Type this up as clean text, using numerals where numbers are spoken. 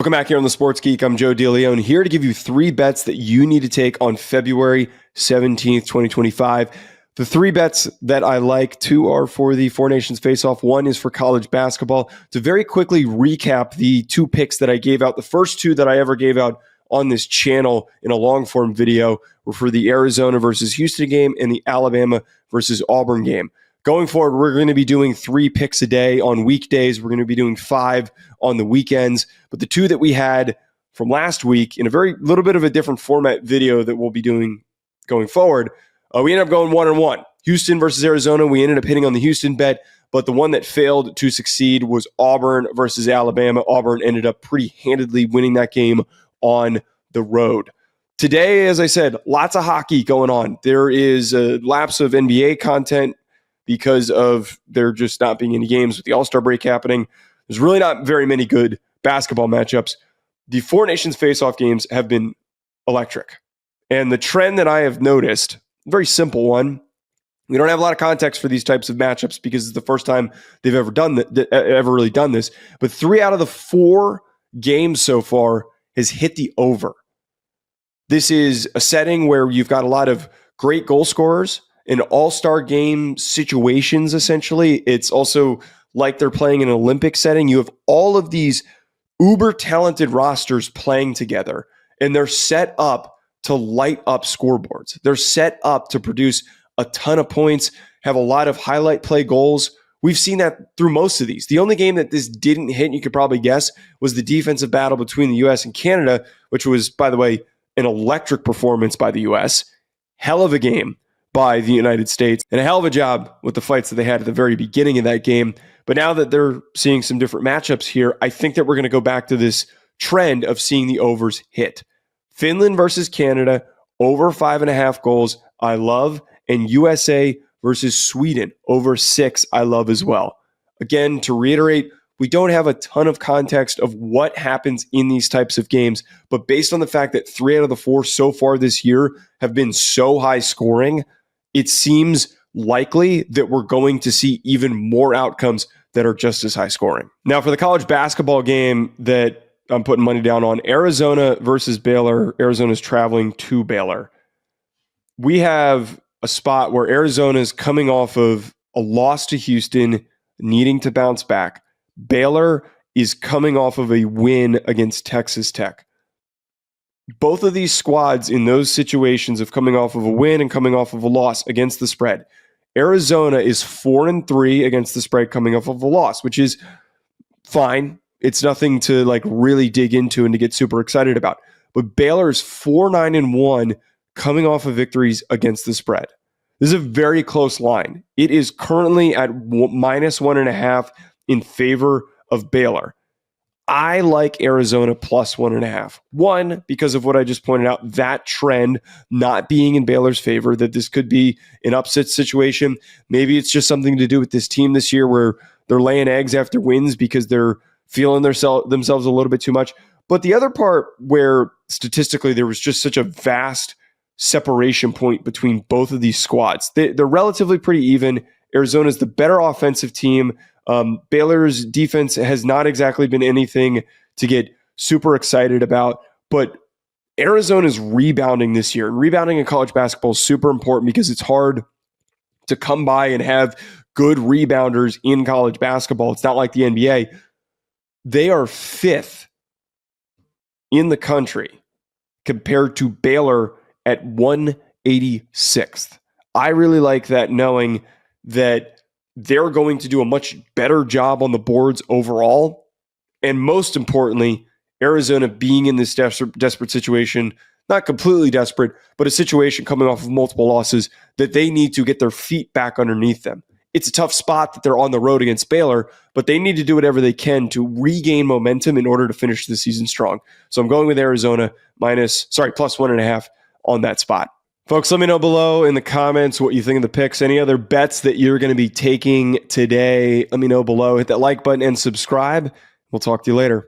Welcome back here on the Sports Geek. I'm Joe DeLeone here to give you three bets that you need to take on February 17th, 2025. The three bets that I like, two are for the Four Nations Face-Off. One is for college basketball. To very quickly recap the two picks that I gave out, the first two that I ever gave out on this channel in a long-form video were for the Arizona versus Houston game and the Alabama versus Auburn game. Going forward, we're going to be doing 3 picks a day on weekdays. We're going to be doing 5 on the weekends. But the two that we had from last week in a very little bit of a different format video that we'll be doing going forward, we ended up going 1-1. Houston versus Arizona. We ended up hitting on the Houston bet, but the one that failed to succeed was Auburn versus Alabama. Auburn ended up pretty handedly winning that game on the road. Today, as I said, lots of hockey going on. There is a lapse of NBA content because of there just not being any games with the All-Star break happening. There's really not very many good basketball matchups. The Four Nations face-off games have been electric. And the trend that I have noticed, very simple one, we don't have a lot of context for these types of matchups because it's the first time they've ever really done this. But 3 out of the 4 games so far has hit the over. This is a setting where you've got a lot of great goal scorers in all-star game situations, essentially. It's also like they're playing in an Olympic setting. You have all of these uber-talented rosters playing together, and they're set up to light up scoreboards. They're set up to produce a ton of points, have a lot of highlight play goals. We've seen that through most of these. The only game that this didn't hit, and you could probably guess, was the defensive battle between the U.S. and Canada, which was, by the way, an electric performance by the U.S. Hell of a game by the United States, and a hell of a job with the fights that they had at the very beginning of that game. But now that they're seeing some different matchups here, I think that we're going to go back to this trend of seeing the overs hit. Finland versus Canada, over 5.5 goals, I love. And USA versus Sweden, over 6, I love as well. Again, to reiterate, we don't have a ton of context of what happens in these types of games, but based on the fact that 3 out of the 4 so far this year have been so high scoring, it seems likely that we're going to see even more outcomes that are just as high scoring. Now, for the college basketball game that I'm putting money down on, Arizona versus Baylor. Arizona's traveling to Baylor. We have a spot where Arizona is coming off of a loss to Houston, needing to bounce back. Baylor is coming off of a win against Texas Tech. Both of these squads in those situations of coming off of a win and coming off of a loss against the spread. Arizona is 4-3 against the spread coming off of a loss, which is fine. It's nothing to really dig into and to get super excited about. But Baylor is 4-9-1 coming off of victories against the spread. This is a very close line. It is currently at -1.5 in favor of Baylor. I like Arizona plus 1.5. One, because of what I just pointed out, that trend not being in Baylor's favor, that this could be an upset situation. Maybe it's just something to do with this team this year where they're laying eggs after wins because they're feeling themselves a little bit too much. But the other part where statistically there was just such a vast separation point between both of these squads. They're relatively pretty even. Arizona's the better offensive team. Baylor's defense has not exactly been anything to get super excited about, but Arizona's rebounding this year. And rebounding in college basketball is super important because it's hard to come by and have good rebounders in college basketball. It's not like the NBA. They are 5th in the country compared to Baylor at 186th. I really like that, knowing that they're going to do a much better job on the boards overall. And most importantly, Arizona being in this desperate situation, not completely desperate, but a situation coming off of multiple losses that they need to get their feet back underneath them. It's a tough spot that they're on the road against Baylor, but they need to do whatever they can to regain momentum in order to finish the season strong. So I'm going with Arizona plus 1.5 on that spot. Folks, let me know below in the comments what you think of the picks. Any other bets that you're going to be taking today? Let me know below. Hit that like button and subscribe. We'll talk to you later.